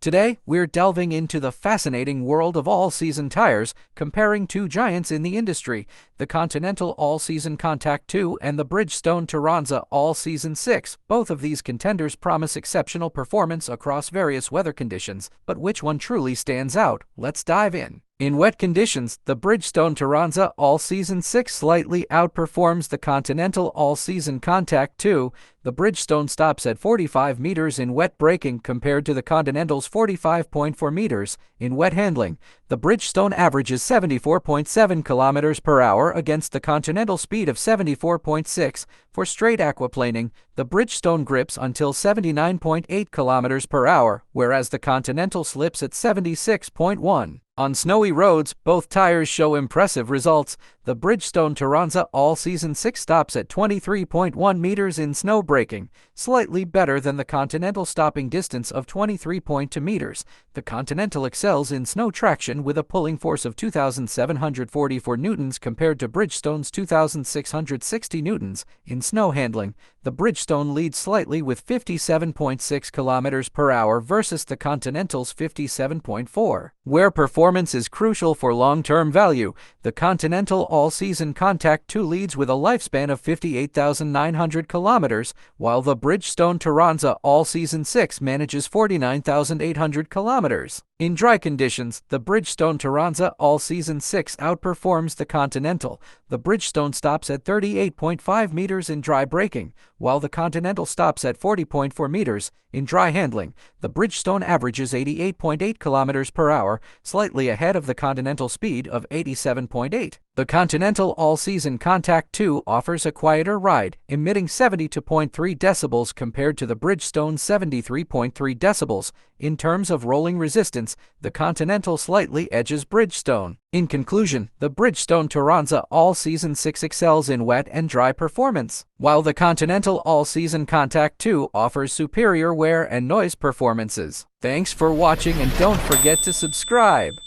Today, we're delving into the fascinating world of all-season tires, comparing two giants in the industry, the Continental AllSeasonContact 2 and the Bridgestone Turanza All-Season 6. Both of these contenders promise exceptional performance across various weather conditions, but which one truly stands out? Let's dive in. In wet conditions, the Bridgestone Turanza All-Season 6 slightly outperforms the Continental AllSeasonContact 2. The Bridgestone stops at 45 meters in wet braking compared to the Continental's 45.4 meters. In wet handling, the Bridgestone averages 74.7 kilometers per hour against the Continental speed of 74.6. For straight aquaplaning, the Bridgestone grips until 79.8 kilometers per hour, whereas the Continental slips at 76.1. On snowy roads, both tires show impressive results. The Bridgestone Turanza All-Season 6 stops at 23.1 meters in snow braking, slightly better than the Continental stopping distance of 23.2 meters. The Continental excels in snow traction with a pulling force of 2,744 newtons compared to Bridgestone's 2,660 newtons. In snow handling, the Bridgestone leads slightly with 57.6 kilometers per hour versus the Continental's 57.4. Where performance is crucial for long-term value, the Continental AllSeasonContact 2 leads with a lifespan of 58,900 kilometers, while the Bridgestone Turanza All-Season 6 manages 49,800 kilometers. In dry conditions, the Bridgestone Turanza All-Season 6 outperforms the Continental. The Bridgestone stops at 38.5 meters in dry braking, while the Continental stops at 40.4 meters. In dry handling, the Bridgestone averages 88.8 kilometers per hour, slightly ahead of the Continental speed of 87.8. The Continental AllSeasonContact 2 offers a quieter ride, emitting 72.3 decibels compared to the Bridgestone's 73.3 decibels. In terms of rolling resistance, the Continental slightly edges Bridgestone. In conclusion, the Bridgestone Turanza All-Season 6 excels in wet and dry performance, while the Continental AllSeasonContact 2 offers superior wear and noise performances. Thanks for watching, and don't forget to subscribe.